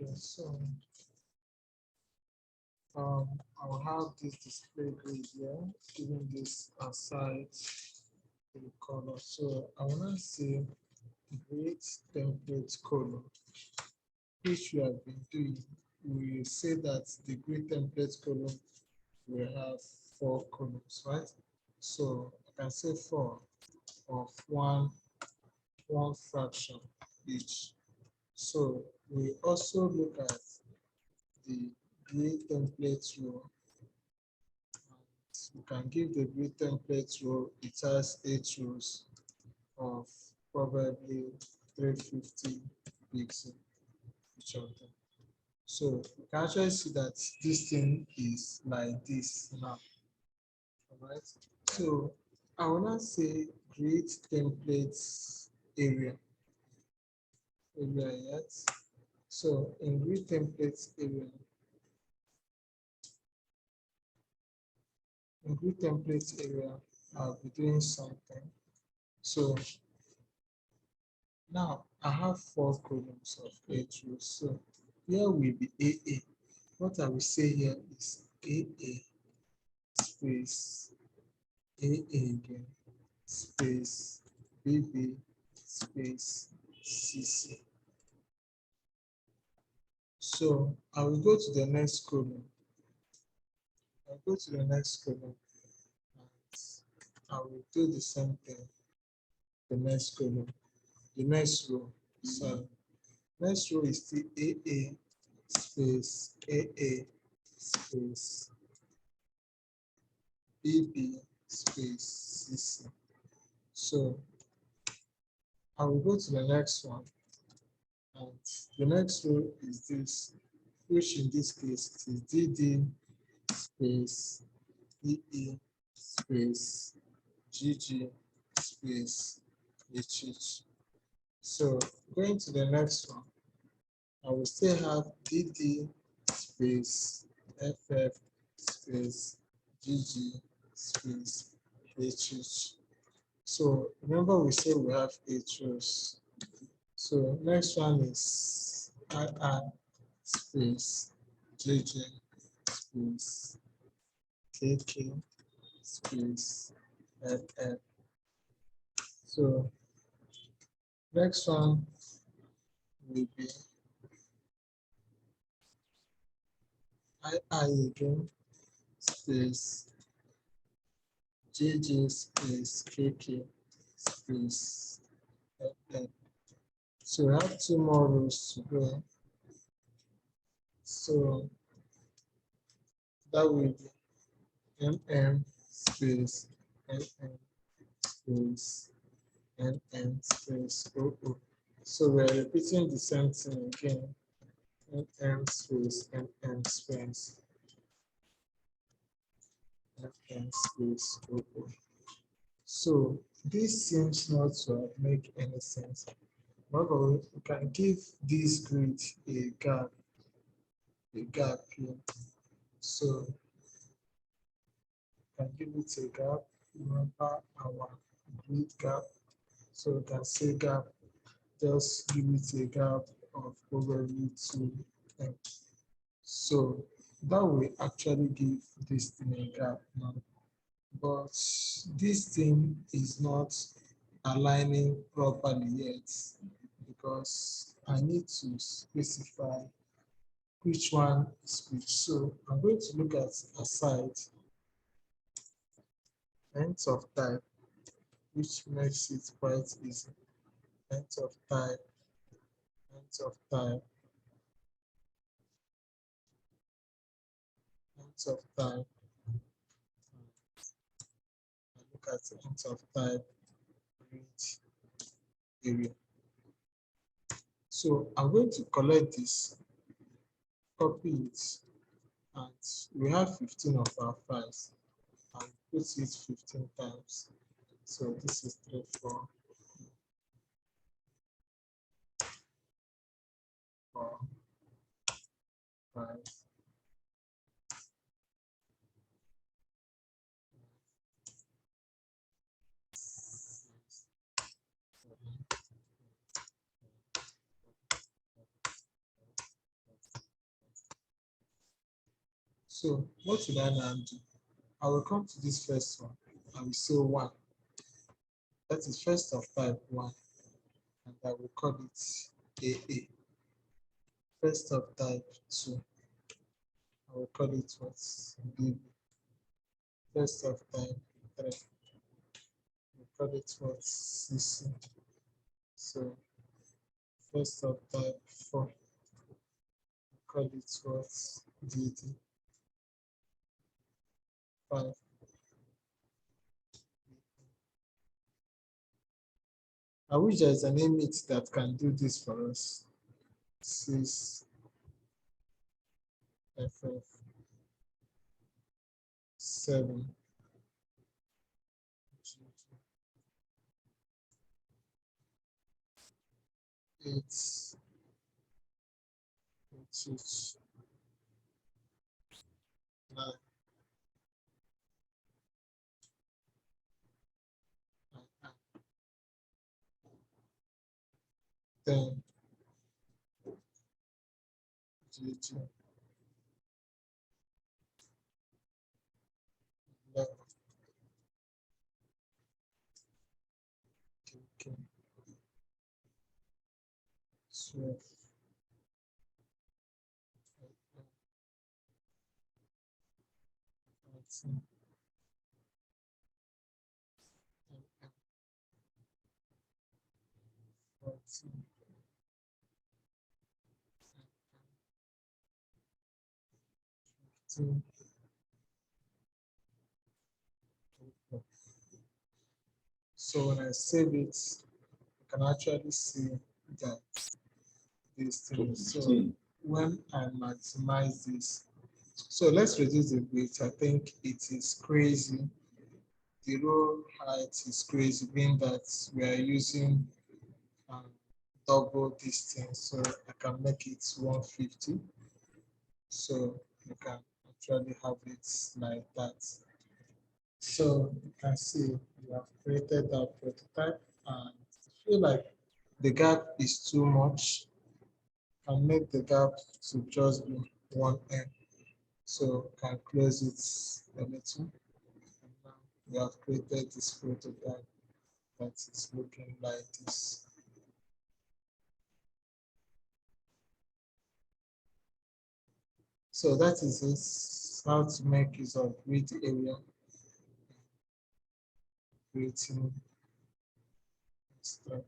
Okay, so I'll have this display grid here, giving this aside the color. So I want to see grid template color, which we have been doing. We say that the grid template column will have 4 columns, right? So I can say 4 of one fraction each. So we also look at the grid template row. You can give the grid template row, it has 8 rows of probably 350 pixels each of them. So you can actually see that this thing is like this now. Alright. So I will not say grid templates area yet. So in grid templates area, I'll be doing something. So now I have 4 columns of 8 rows. So here will be AA. What I will say here is AA space AA again space BB space CC. So I will go to the next column. I'll go to the next column and I will do the same thing. The next column, the next row. So next row is the AA space AA space BB space CC. So I will go to the next one, and the next row is this, which in this case is DD space EE space GG space HH. So going to the next one, I will still have DD space FF space GG space HH. So remember we say we have 8 rows. So next one is II space JJ space KK space FF. So next one will be II again space JJ space KK space FF. So we have 2 more rows to go. So that will be MM space MM space MM space OO. So we're repeating the same thing again. MM space MM space MM space OO. So this seems not to make any sense. However, we can give this grid a gap here. So can give it a gap. Remember our grid gap. So we can say gap, just give it a gap of probably 2M. So that will actually give this thing a gap now. But this thing is not aligning properly yet because I need to specify which one is which. So I'm going to look at aside length of type, which makes it quite easy. Length of type, length of type, length of type. I look at the length of type grid area. So I'm going to collect this, copy it, and we have 15 of our files, and put it 15 times. So this is 3, 4, 4, 5, 6, 7, 8, 9, 10, 11, 12, 13, 14, 15, So what will I now do? I will come to this first one. I will say 1. That is first of type 1. And I will call it AA. First of type 2. I will call it what? BB. First of type 3. We call it what? CC. So first of type 4. We call it what? DD. 5. I wish there's an image that can do this for us. 6 FF 7 8 9 10 11 12 13 14 15. So when I save it, you can actually see that this thing. So when I maximize this, so let's reduce the width. I think it is crazy. The row height is crazy, being that we are using double this thing. So I can make it 150. So you can actually have it like that. So you can see we have created that prototype, and I feel like the gap is too much. Can make the gap to just be 1M. So can close it a little. And now we have created this prototype that is looking like this. So that is it. How to make use of grid area, creating stuff.